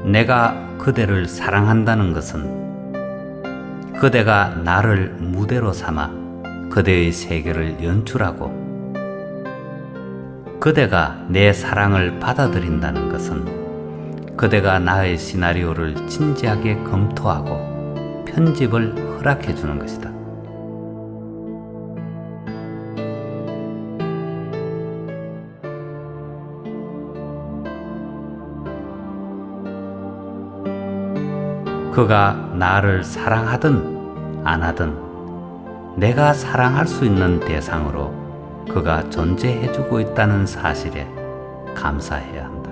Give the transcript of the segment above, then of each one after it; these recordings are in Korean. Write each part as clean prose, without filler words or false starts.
내가 그대를 사랑한다는 것은 그대가 나를 무대로 삼아 그대의 세계를 연출하고 그대가 내 사랑을 받아들인다는 것은 그대가 나의 시나리오를 진지하게 검토하고 편집을 허락해 주는 것이다. 그가 나를 사랑하든 안 하든 내가 사랑할 수 있는 대상으로 그가 존재해주고 있다는 사실에 감사해야 한다.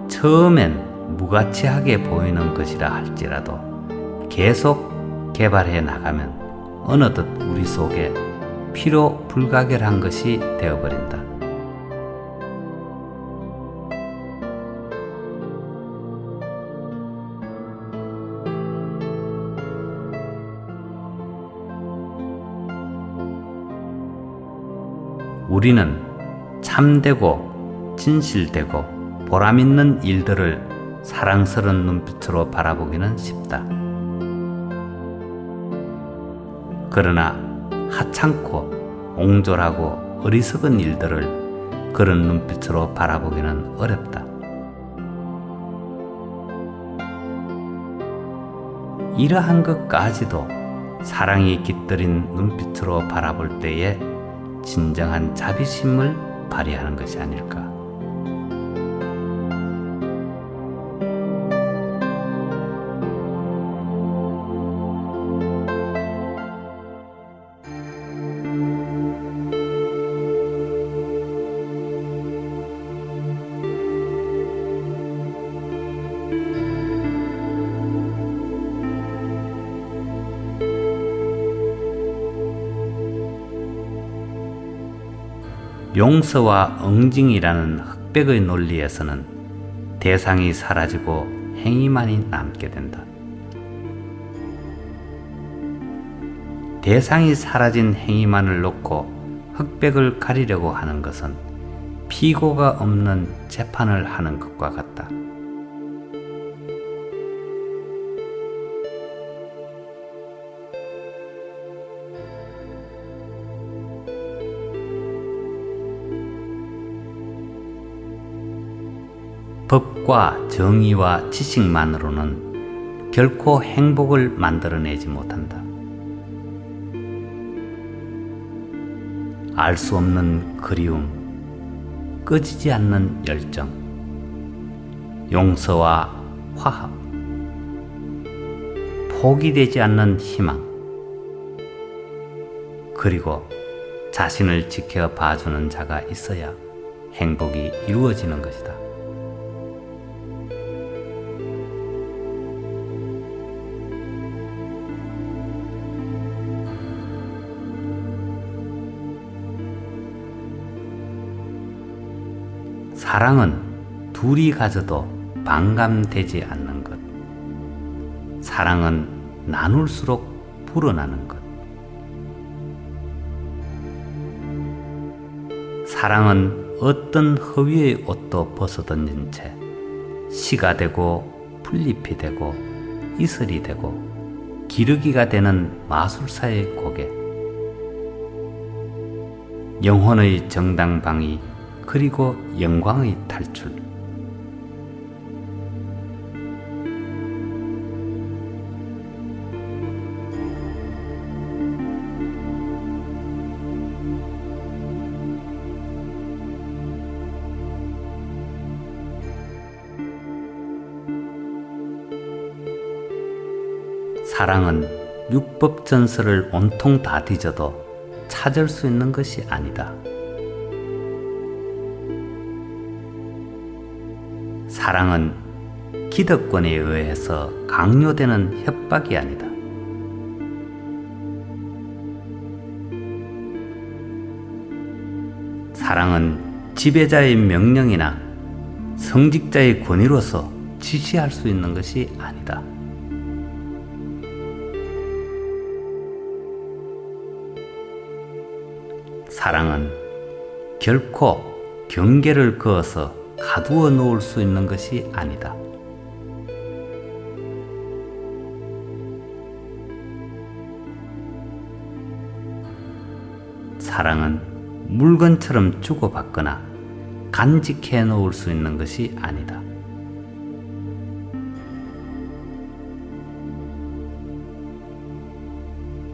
처음엔 무가치하게 보이는 것이라 할지라도 계속 개발해 나가면 어느덧 우리 속에 필요 불가결한 것이 되어버린다. 우리는 참되고 진실되고 보람있는 일들을 사랑스러운 눈빛으로 바라보기는 쉽다. 그러나 하찮고 옹졸하고 어리석은 일들을 그런 눈빛으로 바라보기는 어렵다. 이러한 것까지도 사랑이 깃들인 눈빛으로 바라볼 때에 진정한 자비심을 발휘하는 것이 아닐까. 용서와 응징이라는 흑백의 논리에서는 대상이 사라지고 행위만이 남게 된다. 대상이 사라진 행위만을 놓고 흑백을 가리려고 하는 것은 피고가 없는 재판을 하는 것과 같다. 법과 정의와 지식만으로는 결코 행복을 만들어내지 못한다. 알 수 없는 그리움, 꺼지지 않는 열정, 용서와 화합, 포기되지 않는 희망, 그리고 자신을 지켜봐주는 자가 있어야 행복이 이루어지는 것이다. 사랑은 둘이 가져도 반감되지 않는 것. 사랑은 나눌수록 불어나는 것. 사랑은 어떤 허위의 옷도 벗어던진 채 시가 되고 풀잎이 되고 이슬이 되고 기러기가 되는 마술사의 고개. 영혼의 정당방위 그리고 영광의 탈출. 사랑은 율법 전설을 온통 다 뒤져도 찾을 수 있는 것이 아니다. 사랑은 기득권에 의해서 강요되는 협박이 아니다. 사랑은 지배자의 명령이나 성직자의 권위로서 지시할 수 있는 것이 아니다. 사랑은 결코 경계를 그어서 가두어 놓을 수 있는 것이 아니다. 사랑은 물건처럼 주고받거나 간직해 놓을 수 있는 것이 아니다.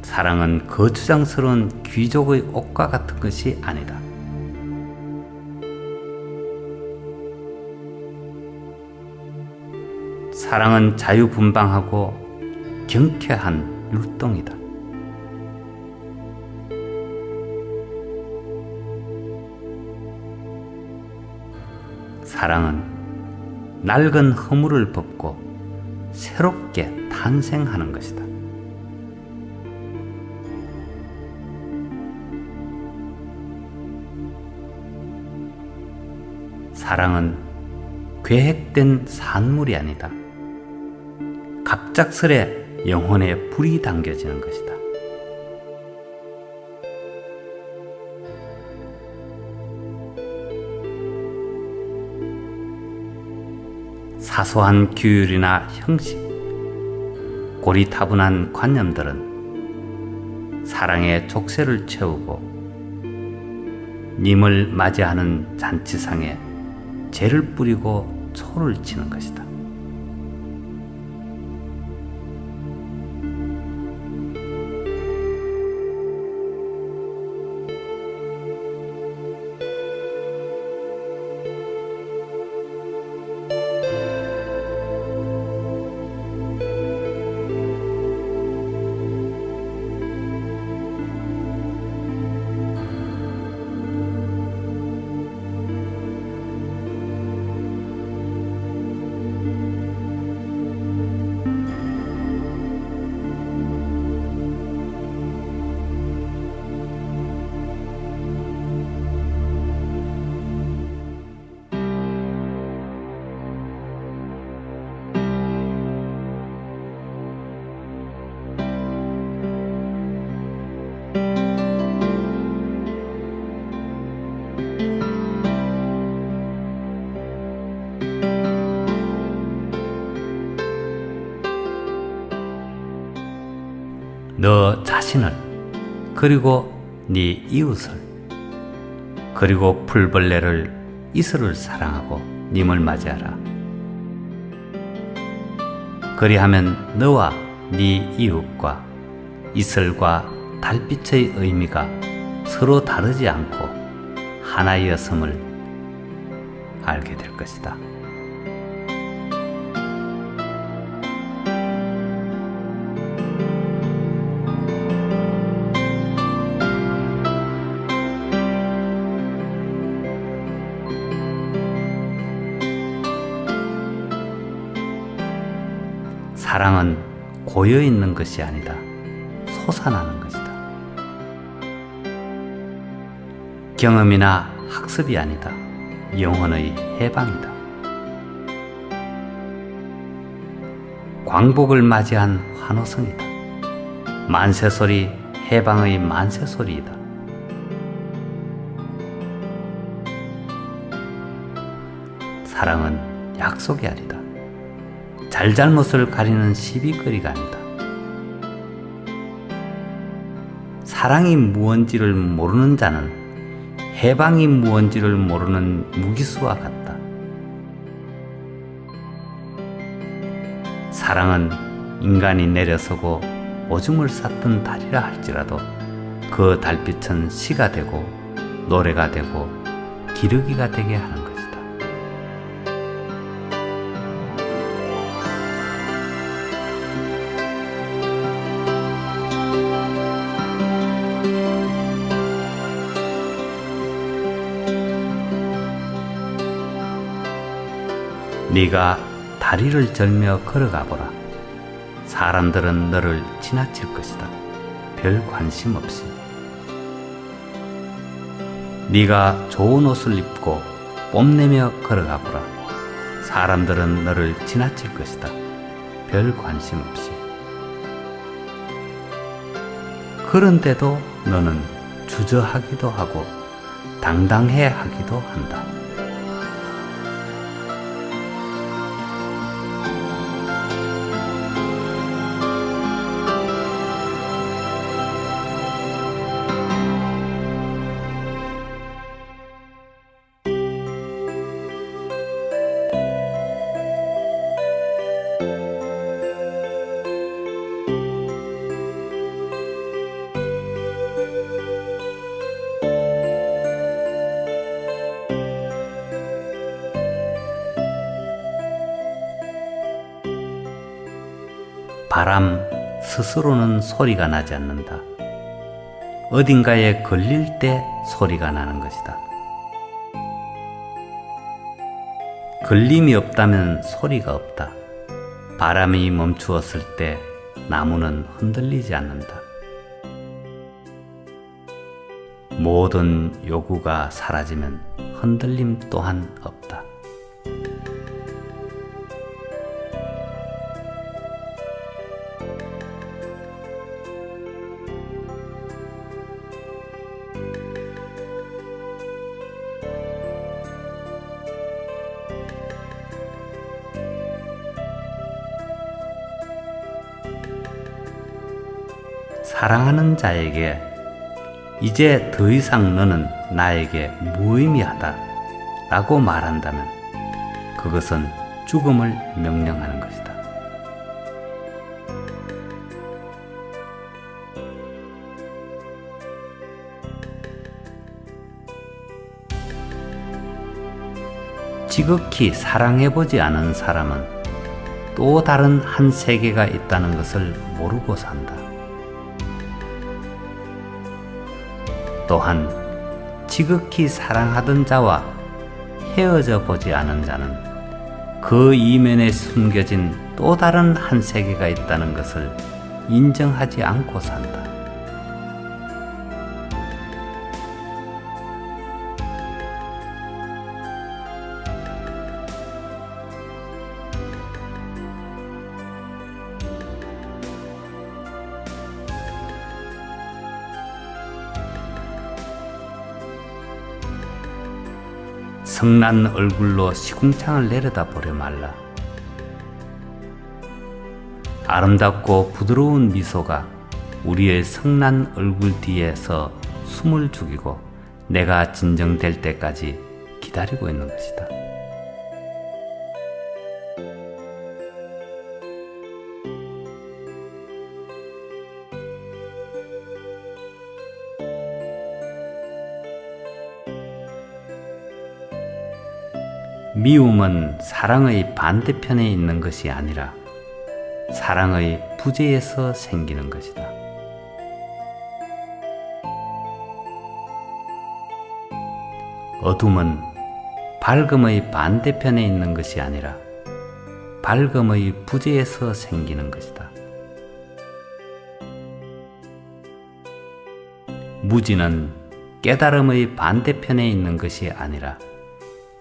사랑은 거추장스러운 귀족의 옷과 같은 것이 아니다. 사랑은 자유분방하고 경쾌한 율동이다. 사랑은 낡은 허물을 벗고 새롭게 탄생하는 것이다. 사랑은 계획된 산물이 아니다. 갑작스레 영혼에 불이 당겨지는 것이다. 사소한 규율이나 형식, 고리타분한 관념들은 사랑의 족쇄를 채우고 님을 맞이하는 잔치상에 재를 뿌리고 초를 치는 것이다. 너 자신을, 그리고 네 이웃을, 그리고 풀벌레를, 이슬을 사랑하고 님을 맞이하라. 그리하면 너와 네 이웃과 이슬과 달빛의 의미가 서로 다르지 않고 하나이었음을 알게 될 것이다. 사랑은 고여있는 것이 아니다. 솟아나는 것이다. 경험이나 학습이 아니다. 영혼의 해방이다. 광복을 맞이한 환호성이다. 만세소리, 해방의 만세소리이다. 사랑은 약속이 아니다. 잘잘못을 가리는 시비거리가 아니다. 사랑이 무언지를 모르는 자는 해방이 무언지를 모르는 무기수와 같다. 사랑은 인간이 내려서고 오줌을 쌌던 달이라 할지라도 그 달빛은 시가 되고 노래가 되고 기러기가 되게 하는 것이다. 네가 다리를 절며 걸어가 보라. 사람들은 너를 지나칠 것이다. 별 관심 없이. 네가 좋은 옷을 입고 뽐내며 걸어가 보라. 사람들은 너를 지나칠 것이다. 별 관심 없이. 그런데도 너는 주저하기도 하고 당당해 하기도 한다. 바람 스스로는 소리가 나지 않는다. 어딘가에 걸릴 때 소리가 나는 것이다. 걸림이 없다면 소리가 없다. 바람이 멈추었을 때 나무는 흔들리지 않는다. 모든 요구가 사라지면 흔들림 또한 없다. 사랑하는 자에게 이제 더 이상 너는 나에게 무의미하다 라고 말한다면 그것은 죽음을 명령하는 것이다. 지극히 사랑해보지 않은 사람은 또 다른 한 세계가 있다는 것을 모르고 산다. 또한 지극히 사랑하던 자와 헤어져 보지 않은 자는 그 이면에 숨겨진 또 다른 한 세계가 있다는 것을 인정하지 않고 산다. 성난 얼굴로 시궁창을 내려다보려 말라. 아름답고 부드러운 미소가 우리의 성난 얼굴 뒤에서 숨을 죽이고 내가 진정될 때까지 기다리고 있는 것이다. 미움은 사랑의 반대편에 있는 것이 아니라 사랑의 부재에서 생기는 것이다. 어둠은 밝음의 반대편에 있는 것이 아니라 밝음의 부재에서 생기는 것이다. 무지는 깨달음의 반대편에 있는 것이 아니라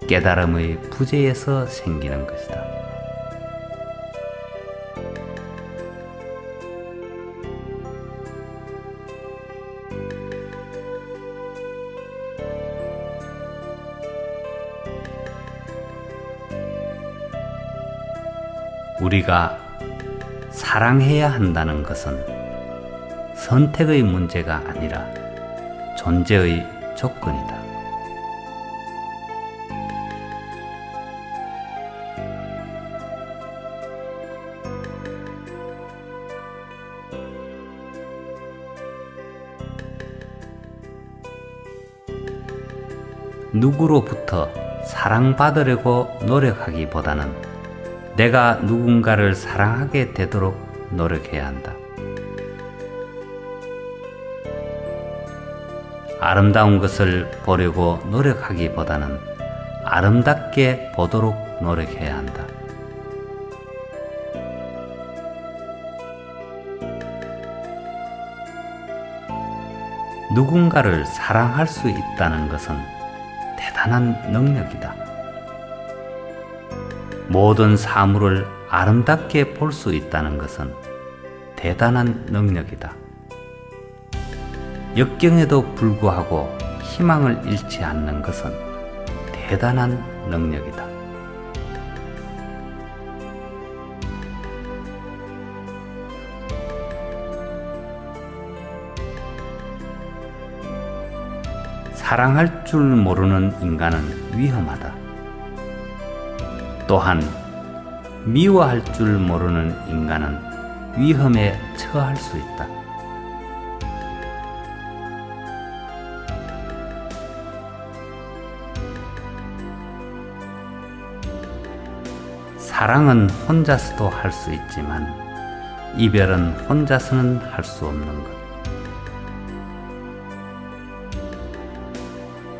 깨달음의 부재에서 생기는 것이다. 우리가 사랑해야 한다는 것은 선택의 문제가 아니라 존재의 조건이다. 누구로부터 사랑받으려고 노력하기보다는 내가 누군가를 사랑하게 되도록 노력해야 한다. 아름다운 것을 보려고 노력하기보다는 아름답게 보도록 노력해야 한다. 누군가를 사랑할 수 있다는 것은 대단한 능력이다. 모든 사물을 아름답게 볼 수 있다는 것은 대단한 능력이다. 역경에도 불구하고 희망을 잃지 않는 것은 대단한 능력이다. 사랑할 줄 모르는 인간은 위험하다. 또한 미워할 줄 모르는 인간은 위험에 처할 수 있다. 사랑은 혼자서도 할 수 있지만 이별은 혼자서는 할 수 없는 것.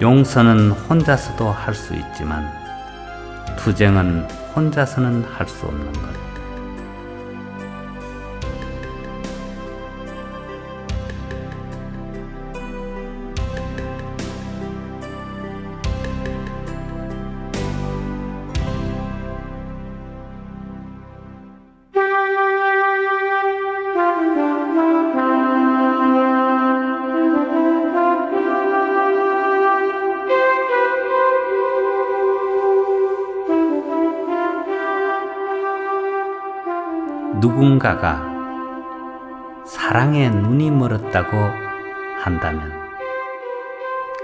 용서는 혼자서도 할 수 있지만 투쟁은 혼자서는 할 수 없는 것. 누군가가 사랑에 눈이 멀었다고 한다면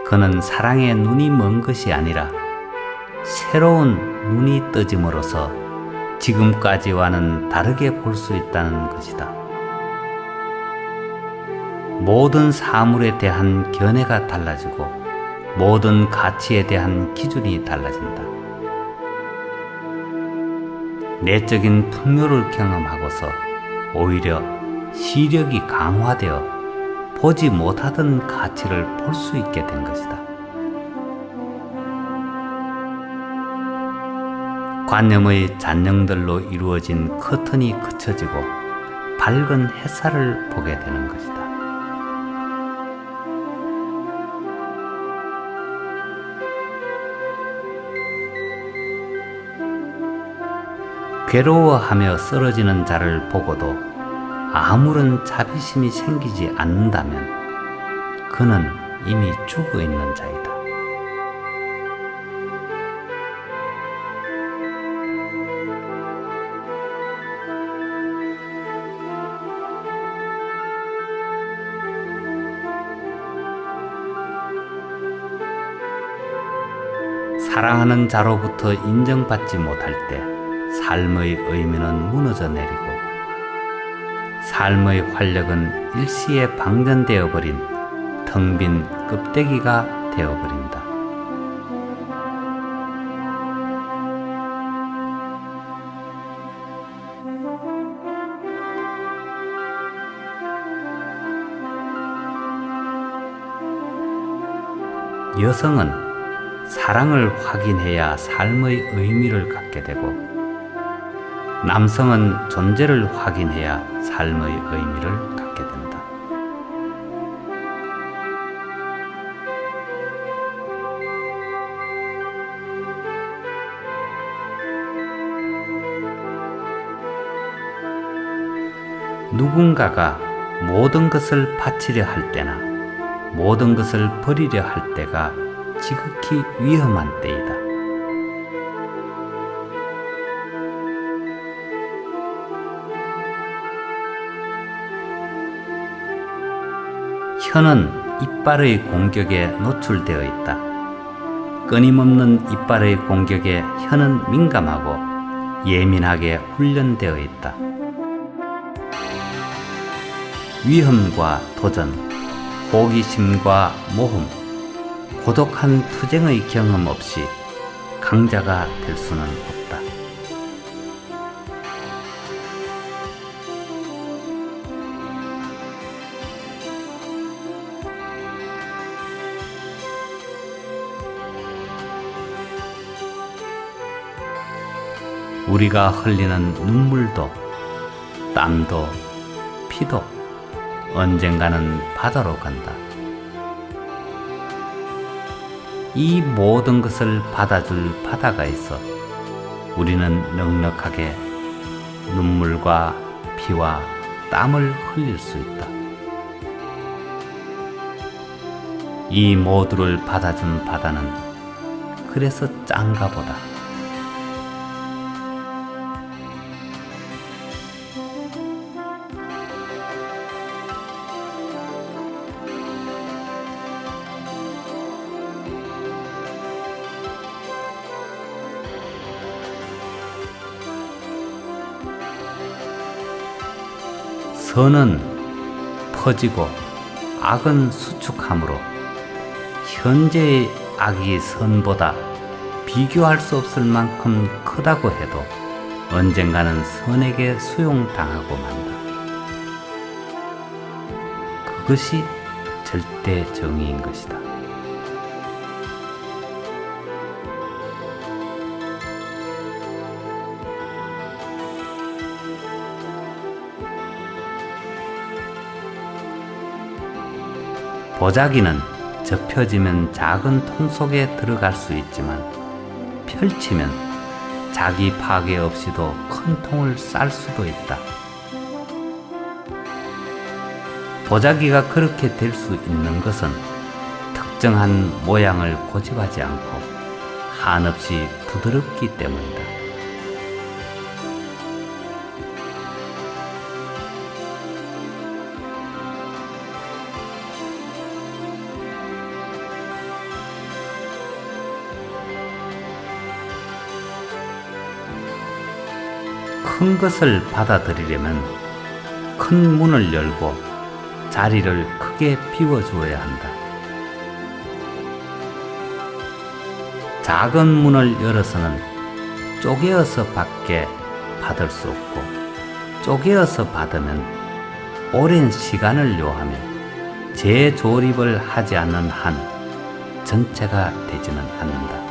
그는 사랑에 눈이 먼 것이 아니라 새로운 눈이 떠짐으로써 지금까지와는 다르게 볼 수 있다는 것이다. 모든 사물에 대한 견해가 달라지고 모든 가치에 대한 기준이 달라진다. 내적인 풍요를 경험하고서 오히려 시력이 강화되어 보지 못하던 가치를 볼 수 있게 된 것이다. 관념의 잔영들로 이루어진 커튼이 그쳐지고 밝은 햇살을 보게 되는 것이다. 괴로워하며 쓰러지는 자를 보고도 아무런 자비심이 생기지 않는다면 그는 이미 죽어 있는 자이다. 사랑하는 자로부터 인정받지 못할 때 삶의 의미는 무너져 내리고 삶의 활력은 일시에 방전되어 버린 텅 빈 껍데기가 되어버린다. 여성은 사랑을 확인해야 삶의 의미를 갖게 되고 남성은 존재를 확인해야 삶의 의미를 갖게 된다. 누군가가 모든 것을 바치려 할 때나 모든 것을 버리려 할 때가 지극히 위험한 때이다. 혀는 이빨의 공격에 노출되어 있다. 끊임없는 이빨의 공격에 혀는 민감하고 예민하게 훈련되어 있다. 위험과 도전, 호기심과 모험, 고독한 투쟁의 경험 없이 강자가 될 수는 없다. 우리가 흘리는 눈물도 땀도 피도 언젠가는 바다로 간다. 이 모든 것을 받아줄 바다가 있어 우리는 넉넉하게 눈물과 피와 땀을 흘릴 수 있다. 이 모두를 받아준 바다는 그래서 짠가 보다. 선은 퍼지고 악은 수축하므로 현재의 악이 선보다 비교할 수 없을 만큼 크다고 해도 언젠가는 선에게 수용당하고 만다. 그것이 절대 정의인 것이다. 보자기는 접혀지면 작은 통 속에 들어갈 수 있지만 펼치면 자기 파괴 없이도 큰 통을 쌀 수도 있다. 보자기가 그렇게 될 수 있는 것은 특정한 모양을 고집하지 않고 한없이 부드럽기 때문이다. 큰 것을 받아들이려면 큰 문을 열고 자리를 크게 비워주어야 한다. 작은 문을 열어서는 쪼개어서 받게 받을 수 없고 쪼개어서 받으면 오랜 시간을 요하며 재조립을 하지 않는 한 전체가 되지는 않는다.